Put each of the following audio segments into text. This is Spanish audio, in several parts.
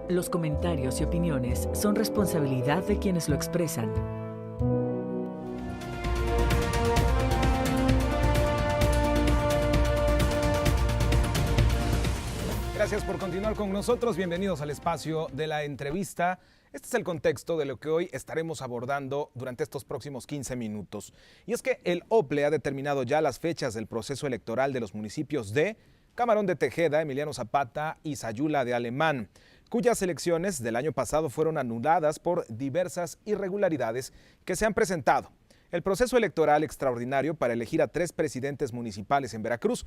Los comentarios y opiniones son responsabilidad de quienes lo expresan. Gracias por continuar con nosotros. Bienvenidos al espacio de la entrevista. Este es el contexto de lo que hoy estaremos abordando durante estos próximos 15 minutos. Y es que el OPLE ha determinado ya las fechas del proceso electoral de los municipios de Camarón de Tejeda, Emiliano Zapata y Sayula de Alemán, cuyas elecciones del año pasado fueron anuladas por diversas irregularidades que se han presentado. El proceso electoral extraordinario para elegir a 3 presidentes municipales en Veracruz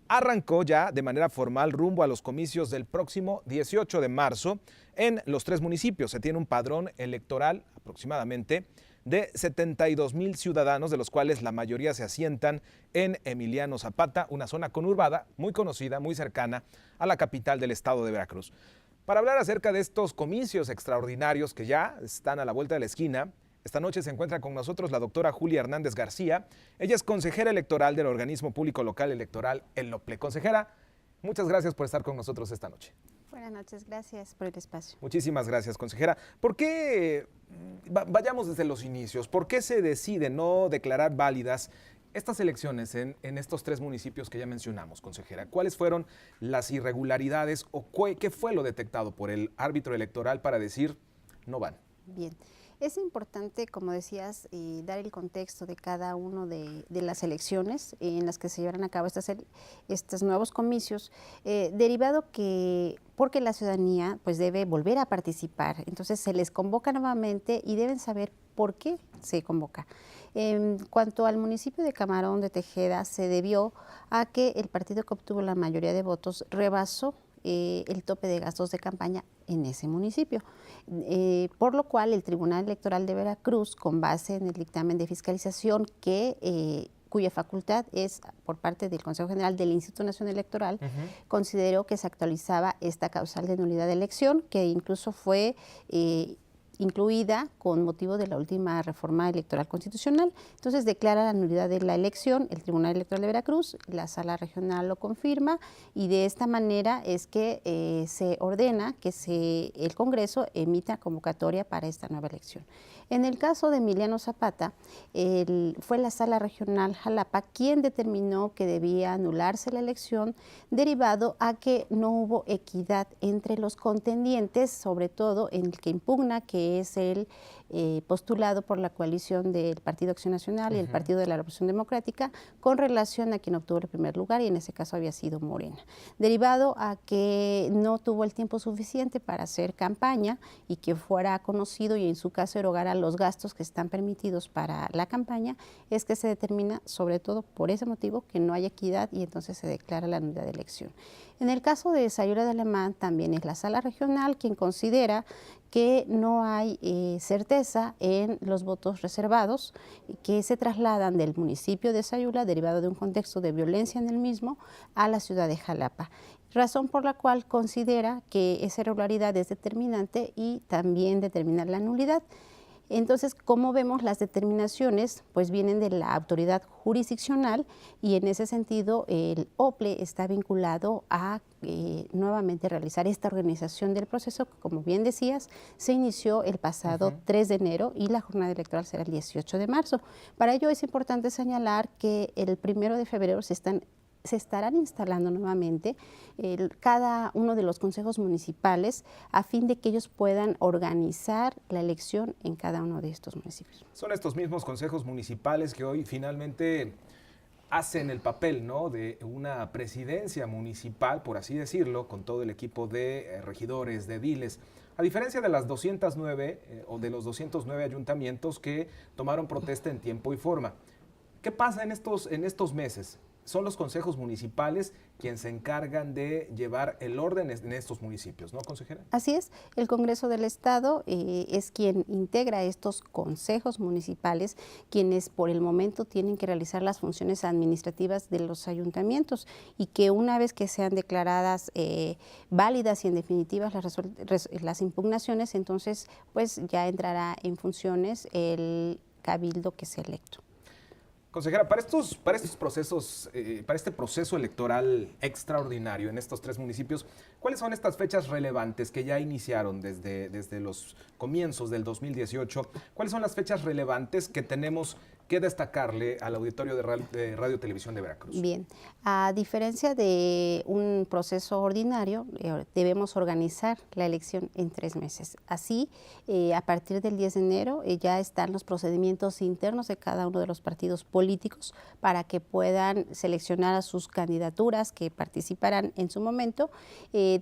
arrancó ya de manera formal rumbo a los comicios del próximo 18 de marzo en los 3 municipios. Se tiene un padrón electoral aproximadamente de 72,000 ciudadanos, de los cuales la mayoría se asientan en Emiliano Zapata, una zona conurbada muy conocida, muy cercana a la capital del estado de Veracruz. Para hablar acerca de estos comicios extraordinarios que ya están a la vuelta de la esquina, esta noche se encuentra con nosotros la doctora Julia Hernández García. Ella es consejera electoral del Organismo Público Local Electoral, el OPLE. Consejera, muchas gracias por estar con nosotros esta noche. Buenas noches, gracias por el espacio. Muchísimas gracias, consejera. ¿Por qué, vayamos desde los inicios, por qué se decide no declarar válidas estas elecciones en estos 3 municipios que ya mencionamos, consejera? ¿Cuáles fueron las irregularidades o qué fue lo detectado por el árbitro electoral para decir no van? Bien. Es importante, como decías, dar el contexto de cada uno de las elecciones en las que se llevarán a cabo estos nuevos comicios, derivado porque la ciudadanía pues debe volver a participar. Entonces se les convoca nuevamente y deben saber por qué se convoca. En cuanto al municipio de Camarón de Tejeda, se debió a que el partido que obtuvo la mayoría de votos rebasó el tope de gastos de campaña en ese municipio, por lo cual el Tribunal Electoral de Veracruz, con base en el dictamen de fiscalización cuya facultad es por parte del Consejo General del Instituto Nacional Electoral, consideró que se actualizaba esta causal de nulidad de elección, que incluso fue incluida con motivo de la última reforma electoral constitucional. Entonces declara la nulidad de la elección el Tribunal Electoral de Veracruz, la Sala Regional lo confirma y de esta manera es que se ordena que el Congreso emita convocatoria para esta nueva elección. En el caso de Emiliano Zapata, fue la Sala Regional Jalapa quien determinó que debía anularse la elección derivado a que no hubo equidad entre los contendientes, sobre todo en el que impugna, que es el postulado por la coalición del Partido Acción Nacional y el Partido de la Revolución Democrática, con relación a quien obtuvo el primer lugar, y en ese caso había sido Morena. Derivado a que no tuvo el tiempo suficiente para hacer campaña y que fuera conocido y en su caso erogara los gastos que están permitidos para la campaña, es que se determina, sobre todo por ese motivo, que no hay equidad y entonces se declara la nulidad de elección. En el caso de Sayula de Alemán, también es la Sala Regional quien considera que no hay certeza en los votos reservados que se trasladan del municipio de Sayula, derivado de un contexto de violencia en el mismo, a la ciudad de Jalapa. Razón por la cual considera que esa irregularidad es determinante y también determina la nulidad. Entonces, como vemos, las determinaciones pues vienen de la autoridad jurisdiccional y en ese sentido el OPLE está vinculado a nuevamente realizar esta organización del proceso que, como bien decías, se inició el pasado 3 de enero y la jornada electoral será el 18 de marzo. Para ello es importante señalar que el 1 de febrero se estarán instalando nuevamente cada uno de los consejos municipales a fin de que ellos puedan organizar la elección en cada uno de estos municipios. Son estos mismos consejos municipales que hoy finalmente hacen el papel, ¿no?, de una presidencia municipal, por así decirlo, con todo el equipo de regidores, de ediles, a diferencia de las 209 o de los 209 ayuntamientos que tomaron protesta en tiempo y forma. ¿Qué pasa en estos meses? Son los consejos municipales quienes se encargan de llevar el orden en estos municipios, ¿no, consejera? Así es, el Congreso del Estado es quien integra estos consejos municipales, quienes por el momento tienen que realizar las funciones administrativas de los ayuntamientos y que una vez que sean declaradas válidas y en definitiva las impugnaciones, entonces pues ya entrará en funciones el cabildo que sea electo. Consejera, para estos procesos, para este proceso electoral extraordinario en estos 3 municipios, ¿cuáles son estas fechas relevantes que ya iniciaron desde los comienzos del 2018? ¿Cuáles son las fechas relevantes que tenemos que destacarle al auditorio de Radio Televisión de Veracruz? Bien, a diferencia de un proceso ordinario, debemos organizar la elección en 3 meses. Así, a partir del 10 de enero ya están los procedimientos internos de cada uno de los partidos políticos para que puedan seleccionar a sus candidaturas que participarán en su momento.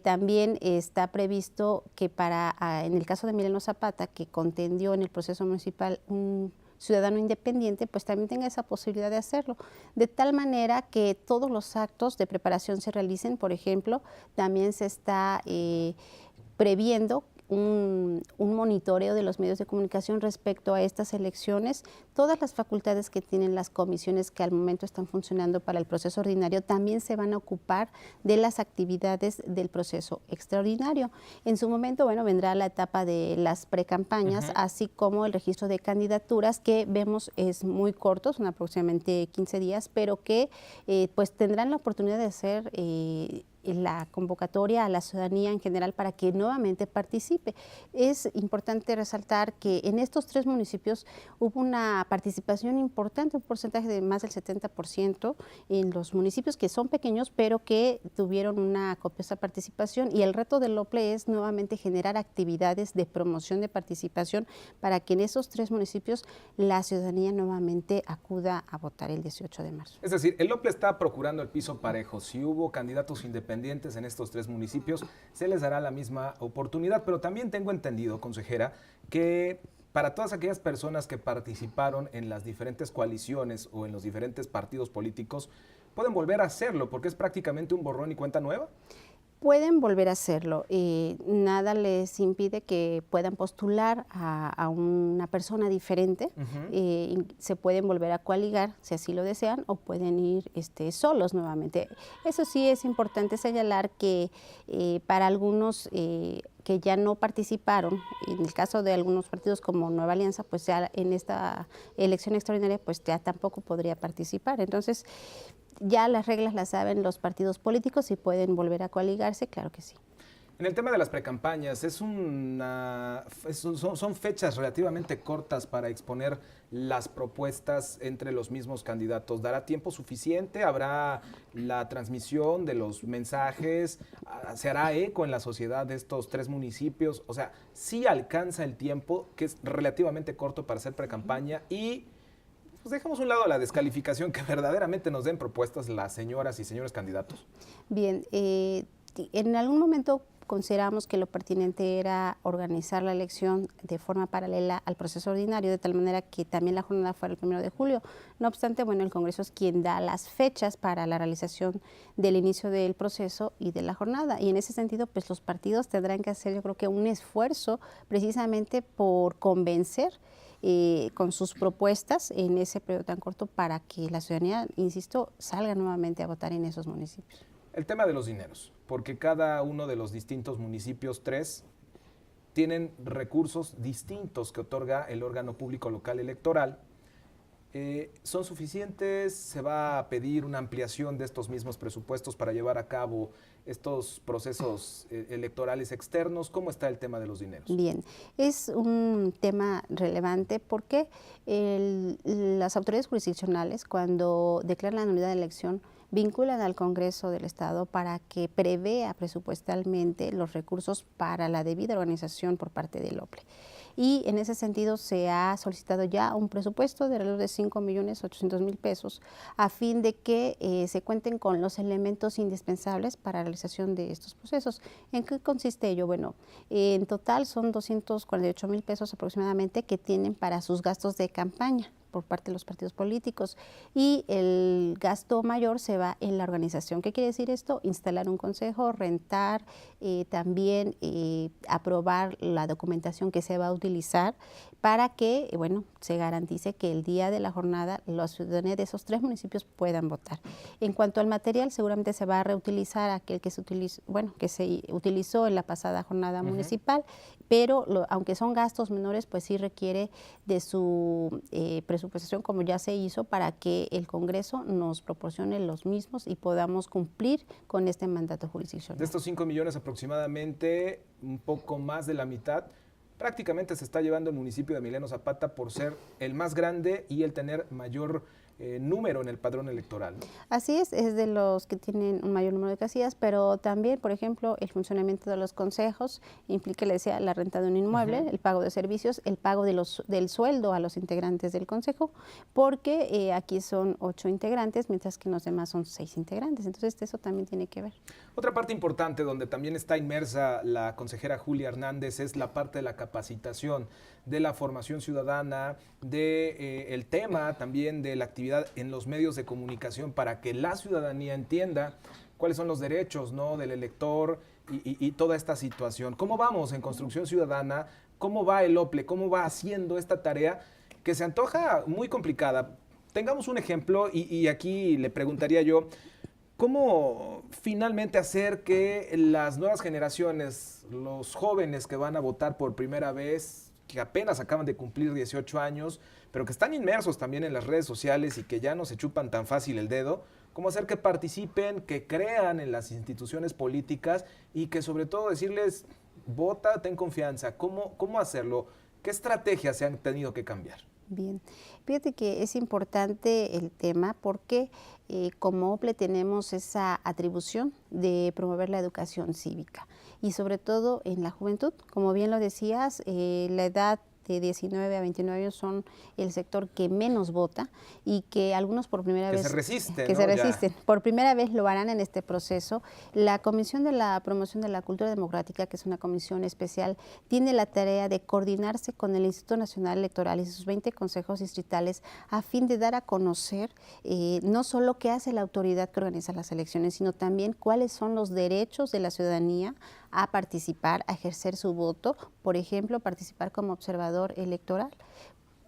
También está previsto que en el caso de Emiliano Zapata, que contendió en el proceso municipal un ciudadano independiente, pues también tenga esa posibilidad de hacerlo, de tal manera que todos los actos de preparación se realicen. Por ejemplo, también se está previendo un monitoreo de los medios de comunicación respecto a estas elecciones. Todas las facultades que tienen las comisiones que al momento están funcionando para el proceso ordinario también se van a ocupar de las actividades del proceso extraordinario. En su momento, bueno, vendrá la etapa de las precampañas, así como el registro de candidaturas, que vemos es muy corto, son aproximadamente 15 días, pero que pues tendrán la oportunidad de hacer la convocatoria a la ciudadanía en general para que nuevamente participe. Es importante resaltar que en estos 3 municipios hubo una participación importante, un porcentaje de más del 70% en los municipios que son pequeños, pero que tuvieron una copiosa participación, y el reto del OPLE es nuevamente generar actividades de promoción de participación para que en esos 3 municipios la ciudadanía nuevamente acuda a votar el 18 de marzo. Es decir, el OPLE está procurando el piso parejo. Si hubo candidatos independientes en estos 3 municipios, se les dará la misma oportunidad, pero también tengo entendido, consejera, que para todas aquellas personas que participaron en las diferentes coaliciones o en los diferentes partidos políticos, pueden volver a hacerlo porque es prácticamente un borrón y cuenta nueva. Pueden volver a hacerlo, nada les impide que puedan postular a una persona diferente, se pueden volver a coaligar si así lo desean, o pueden ir solos nuevamente. Eso sí es importante señalar que para algunos que ya no participaron, en el caso de algunos partidos como Nueva Alianza, pues ya en esta elección extraordinaria pues ya tampoco podría participar. Entonces, ya las reglas las saben los partidos políticos y pueden volver a coaligarse, claro que sí. En el tema de las precampañas, son fechas relativamente cortas para exponer las propuestas entre los mismos candidatos. ¿Dará tiempo suficiente? ¿Habrá la transmisión de los mensajes? ¿Se hará eco en la sociedad de estos 3 municipios? O sea, ¿sí alcanza el tiempo, que es relativamente corto para hacer precampaña? Y pues dejamos a un lado la descalificación, que verdaderamente nos den propuestas las señoras y señores candidatos. Bien, en algún momento consideramos que lo pertinente era organizar la elección de forma paralela al proceso ordinario, de tal manera que también la jornada fuera el 1 de julio. No obstante, bueno, el Congreso es quien da las fechas para la realización del inicio del proceso y de la jornada. Y en ese sentido, pues los partidos tendrán que hacer, yo creo que un esfuerzo precisamente por convencer con sus propuestas en ese periodo tan corto para que la ciudadanía, insisto, salga nuevamente a votar en esos municipios. El tema de los dineros, porque cada uno de los distintos municipios, 3, tienen recursos distintos que otorga el órgano público local electoral. ¿Son suficientes? ¿Se va a pedir una ampliación de estos mismos presupuestos para llevar a cabo estos procesos electorales externos? ¿Cómo está el tema de los dineros? Bien, es un tema relevante porque las autoridades jurisdiccionales, cuando declaran la nulidad de elección, vinculan al Congreso del Estado para que prevea presupuestalmente los recursos para la debida organización por parte del OPLE. Y en ese sentido se ha solicitado ya un presupuesto de alrededor de 5.800.000 pesos a fin de que se cuenten con los elementos indispensables para la realización de estos procesos. ¿En qué consiste ello? Bueno, en total son 248.000 pesos aproximadamente que tienen para sus gastos de campaña por parte de los partidos políticos, y el gasto mayor se va en la organización. ¿Qué quiere decir esto? Instalar un consejo, rentar, también aprobar la documentación que se va a utilizar para que, bueno, se garantice que el día de la jornada los ciudadanos de esos 3 municipios puedan votar. En cuanto al material, seguramente se va a reutilizar aquel que se utilizó en la pasada jornada municipal, pero aunque son gastos menores, pues sí requiere de su presupuesto presupuestación, como ya se hizo, para que el Congreso nos proporcione los mismos y podamos cumplir con este mandato jurisdiccional. De estos 5 millones aproximadamente, un poco más de la mitad, prácticamente se está llevando el municipio de Emiliano Zapata por ser el más grande y el tener mayor número en el padrón electoral, ¿no? Así es de los que tienen un mayor número de casillas, pero también, por ejemplo, el funcionamiento de los consejos implica, le decía, la renta de un inmueble, el pago de servicios, el pago del sueldo a los integrantes del consejo, porque aquí son 8 integrantes, mientras que en los demás son 6 integrantes. Entonces, eso también tiene que ver. Otra parte importante donde también está inmersa la consejera Julia Hernández es la parte de la capacitación, de la formación ciudadana, el tema también de la actividad en los medios de comunicación para que la ciudadanía entienda cuáles son los derechos, ¿no?, del elector y toda esta situación. ¿Cómo vamos en construcción ciudadana? ¿Cómo va el OPLE? ¿Cómo va haciendo esta tarea que se antoja muy complicada? Tengamos un ejemplo y aquí le preguntaría yo, ¿cómo finalmente hacer que las nuevas generaciones, los jóvenes que van a votar por primera vez, que apenas acaban de cumplir 18 años, pero que están inmersos también en las redes sociales y que ya no se chupan tan fácil el dedo, cómo hacer que participen, que crean en las instituciones políticas y que sobre todo decirles, vota, ten confianza? ¿Cómo hacerlo? ¿Qué estrategias se han tenido que cambiar? Bien, fíjate que es importante el tema porque como OPLE tenemos esa atribución de promover la educación cívica y sobre todo en la juventud. Como bien lo decías, la edad de 19 a 29 años son el sector que menos vota y que algunos por primera vez... Que se resisten, Que ¿no? se resisten. Por primera vez lo harán en este proceso. La Comisión de la Promoción de la Cultura Democrática, que es una comisión especial, tiene la tarea de coordinarse con el Instituto Nacional Electoral y sus 20 consejos distritales a fin de dar a conocer no solo qué hace la autoridad que organiza las elecciones, sino también cuáles son los derechos de la ciudadanía a participar, a ejercer su voto, por ejemplo, participar como observador electoral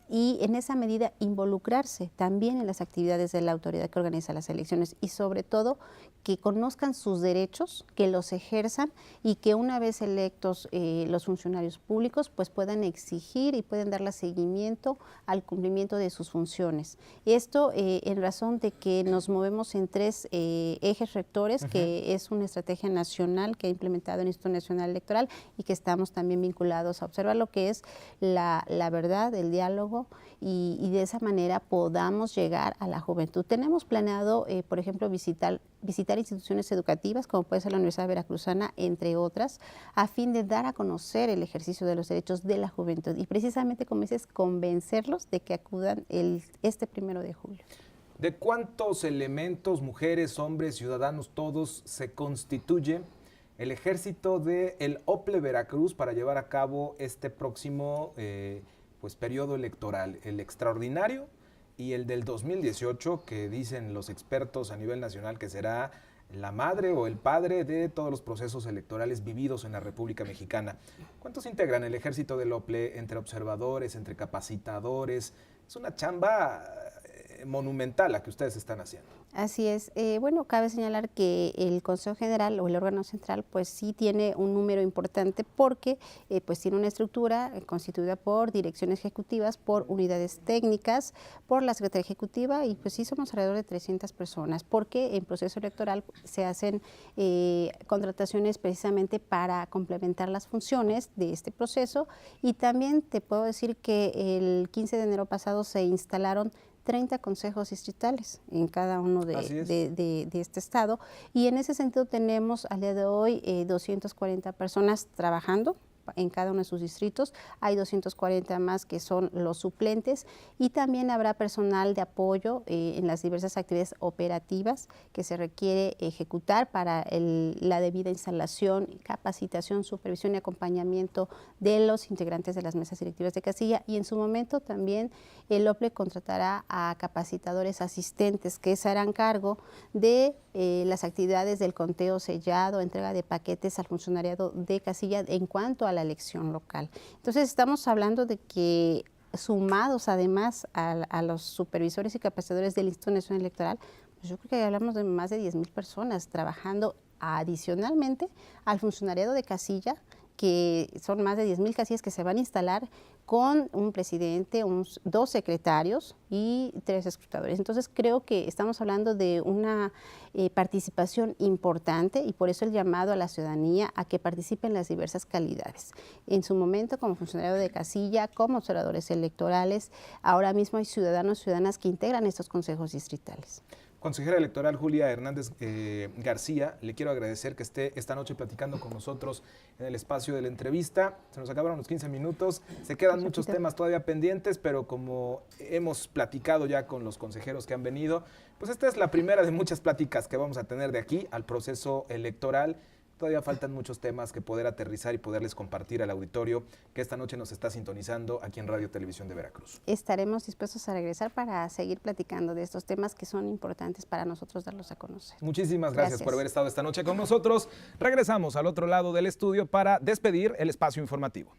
y en esa medida involucrarse también en las actividades de la autoridad que organiza las elecciones y sobre todo que conozcan sus derechos, que los ejerzan y que una vez electos los funcionarios públicos pues puedan exigir y pueden darle seguimiento al cumplimiento de sus funciones. Esto en razón de que nos movemos en 3 ejes rectores, que es una estrategia nacional que ha implementado el Instituto Nacional Electoral y que estamos también vinculados a observar lo que es la verdad, el diálogo y de esa manera podamos llegar a la juventud. Tenemos planeado, por ejemplo, visitar instituciones educativas, como puede ser la Universidad Veracruzana, entre otras, a fin de dar a conocer el ejercicio de los derechos de la juventud y precisamente, como dices, convencerlos de que acudan este 1 de julio. ¿De cuántos elementos, mujeres, hombres, ciudadanos, todos, se constituye el ejército del OPLE Veracruz para llevar a cabo este próximo periodo electoral, el extraordinario y el del 2018, que dicen los expertos a nivel nacional que será la madre o el padre de todos los procesos electorales vividos en la República Mexicana? ¿Cuántos integran el ejército del OPLE entre observadores, entre capacitadores? Es una chamba monumental la que ustedes están haciendo. Así es. Bueno, cabe señalar que el Consejo General o el órgano central pues sí tiene un número importante porque pues tiene una estructura constituida por direcciones ejecutivas, por unidades técnicas, por la Secretaría Ejecutiva y pues sí somos alrededor de 300 personas porque en proceso electoral se hacen contrataciones precisamente para complementar las funciones de este proceso y también te puedo decir que el 15 de enero pasado se instalaron 30 consejos distritales en cada uno de este estado y en ese sentido tenemos al día de hoy 240 personas trabajando en cada uno de sus distritos, hay 240 más que son los suplentes y también habrá personal de apoyo en las diversas actividades operativas que se requiere ejecutar para la debida instalación, capacitación, supervisión y acompañamiento de los integrantes de las mesas directivas de casilla y en su momento también el OPLE contratará a capacitadores asistentes que se harán cargo de las actividades del conteo sellado, entrega de paquetes al funcionariado de casilla en cuanto a la elección local. Entonces estamos hablando de que sumados además a los supervisores y capacitadores del Instituto Nacional Electoral, pues yo creo que hablamos de más de 10,000 personas trabajando adicionalmente al funcionariado de casilla que son más de 10,000 casillas que se van a instalar con un presidente, 2 secretarios y 3 escrutadores. Entonces creo que estamos hablando de una participación importante y por eso el llamado a la ciudadanía a que participe en las diversas calidades. En su momento como funcionario de casilla, como observadores electorales, ahora mismo hay ciudadanos y ciudadanas que integran estos consejos distritales. Consejera electoral Julia Hernández García, le quiero agradecer que esté esta noche platicando con nosotros en el espacio de la entrevista. Se nos acabaron los 15 minutos, se quedan muchos temas todavía pendientes, pero como hemos platicado ya con los consejeros que han venido, pues esta es la primera de muchas pláticas que vamos a tener de aquí al proceso electoral. Todavía faltan muchos temas que poder aterrizar y poderles compartir al auditorio que esta noche nos está sintonizando aquí en Radio Televisión de Veracruz. Estaremos dispuestos a regresar para seguir platicando de estos temas que son importantes para nosotros darlos a conocer. Muchísimas gracias por haber estado esta noche con nosotros. Regresamos al otro lado del estudio para despedir el espacio informativo.